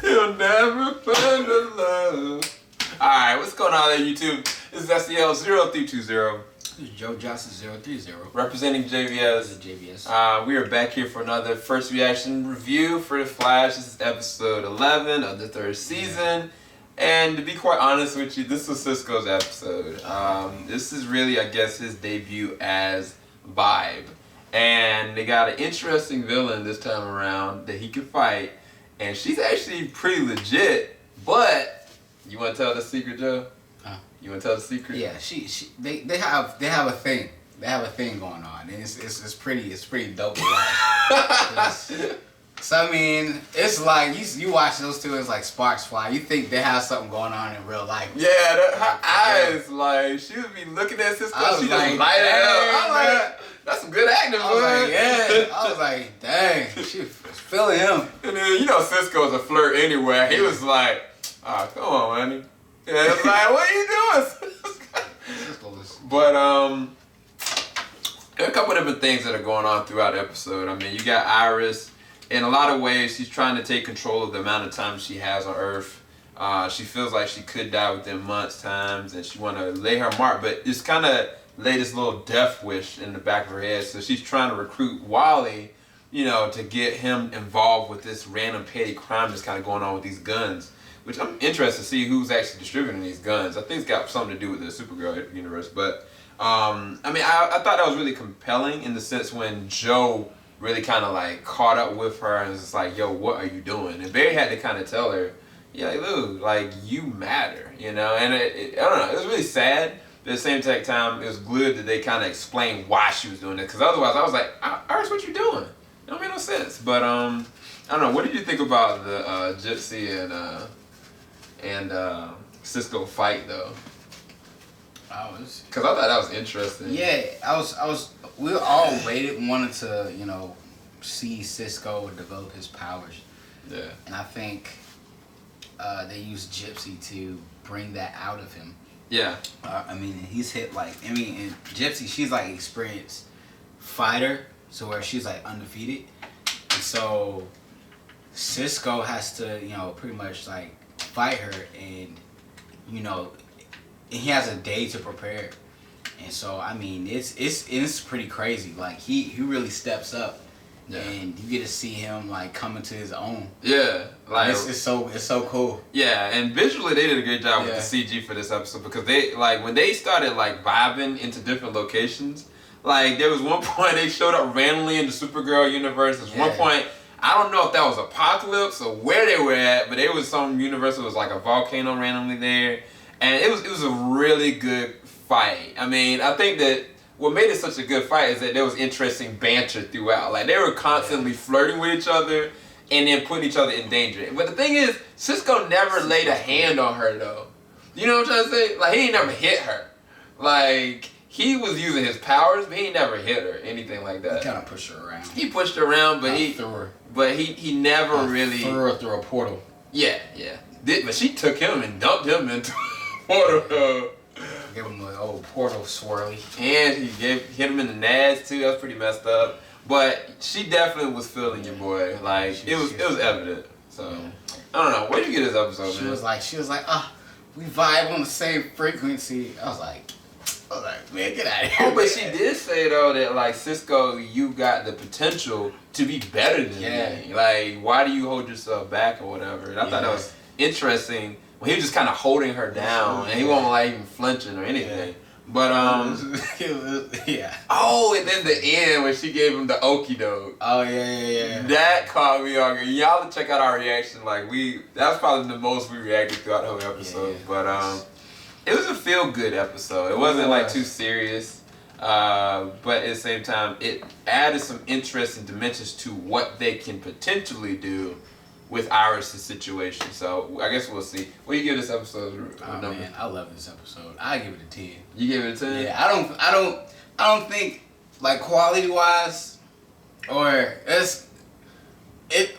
You'll never find a love. Alright, what's going on there, YouTube? This is SEL0320. This is Joe Johnson 030. Representing JVS. This is JVS. We are back here for another first reaction review for The Flash. This is episode 11 of the third season. And to be quite honest with you, this was Cisco's episode. This is really, I guess, his debut as Vibe. And they got an interesting villain this time around that he can fight. And she's actually pretty legit. But, you want to tell the secret, Joe? You want to tell the secret? Yeah, they have a thing. They have a thing going on, and it's pretty dope to watch. So I mean, it's like you watch those two, it's like sparks fly. You think they have something going on in real life? Yeah, her eyes, like she would be looking at Cisco, she just light it up. I'm like, that's some good acting, I was like, yeah. I was like, dang, she was feeling him. And then Cisco's a flirt anyway. He was like, oh, come on, honey. Yeah, it's like, what are you doing? But there are a couple different things that are going on throughout the episode. I mean, you got Iris. In a lot of ways, she's trying to take control of the amount of time she has on Earth. She feels like she could die within months' times, and she want to lay her mark, but just kind of lay this little death wish in the back of her head. So she's trying to recruit Wally, to get him involved with this random petty crime that's kind of going on with these guns. Which I'm interested to see who's actually distributing these guns. I think it's got something to do with the Supergirl universe. But, I mean, I thought that was really compelling in the sense when Joe really kind of like caught up with her and was just like, yo, what are you doing? And Barry had to kind of tell her, yeah, like, Lou, like, you matter, And I don't know, it was really sad. But at the same time, it was good that they kind of explained why she was doing it. Because otherwise, I was like, Iris, what you doing? It don't make no sense. But, I don't know, what did you think about the Gypsy and Cisco fight though? Because I thought that was interesting. Yeah, we all wanted to, see Cisco develop his powers. Yeah. And I think they used Gypsy to bring that out of him. Yeah. I mean, he's hit and Gypsy, she's like experienced fighter, so where she's like undefeated. And so Cisco has to, pretty much like fight her, and he has a day to prepare. And so I mean, it's pretty crazy. Like he really steps up. Yeah. And you get to see him like coming to his own. Yeah, like it's so cool. Yeah, and visually they did a great job with the CG for this episode, because they when they started like vibing into different locations. Like there was one point they showed up randomly in the Supergirl universe. There's one point, I don't know if that was Apocalypse or where they were at, but it was some universe that was like a volcano randomly there, and it was a really good fight. I mean, I think that what made it such a good fight is that there was interesting banter throughout. Like they were constantly flirting with each other and then putting each other in danger. But the thing is, Cisco never laid a hand on her though. You know what I'm trying to say? Like he ain't never hit her. Like he was using his powers, but he ain't never hit her, anything like that. He kind of pushed her around. He pushed her around, but he never really threw her through a portal. Yeah. But she took him and dumped him into a portal. Give him an old portal swirly. And he hit him in the nads too. That was pretty messed up. But she definitely was feeling your boy. Like it was evident. So I don't know. Where'd you get this episode, man? She was like, we vibe on the same frequency. I was like, man, get out of here. Oh, but she did say though that like Cisco, you got the potential to be better than me. Like, why do you hold yourself back or whatever? And I thought that was interesting. When he was just kind of holding her down, and he wasn't like even flinching or anything. But Oh, and then the end when she gave him the okie doke. Oh yeah. That caught me on. Y'all check out our reaction. Like that was probably the most we reacted throughout the whole episode. But it was a feel good episode. It wasn't like too serious. But at the same time, it added some interesting dimensions to what they can potentially do with Iris' situation. So I guess we'll see. What do you give this episode? Oh man, I love this episode. I give it a 10. You give it a 10? Yeah, I don't think like quality wise, or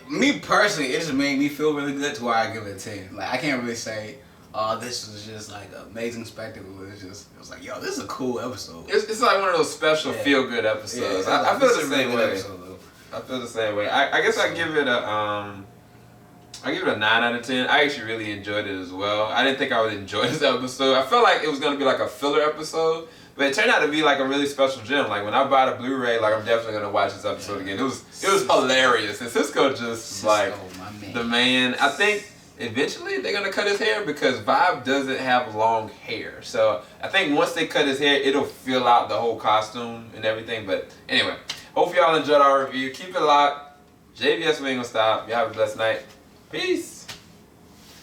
me personally, it just made me feel really good to where I give it a 10. Like I can't really say, oh, this was just like an amazing spectacle. It was like, yo, this is a cool episode. It's like one of those special feel good episodes. I feel the same way. I feel the same way. I guess I give it a I give it a 9 out of 10. I actually really enjoyed it as well. I didn't think I would enjoy this episode. I felt like it was gonna be like a filler episode, but it turned out to be like a really special gem. Like when I buy the Blu-ray, like I'm definitely gonna watch this episode again. It was hilarious, and Cisco just like the man. I think eventually they're gonna cut his hair because Vibe doesn't have long hair. So I think once they cut his hair, it'll fill out the whole costume and everything. But anyway, hope y'all enjoyed our review. Keep it locked. JVS, we ain't gonna stop. Y'all have a blessed night. Peace.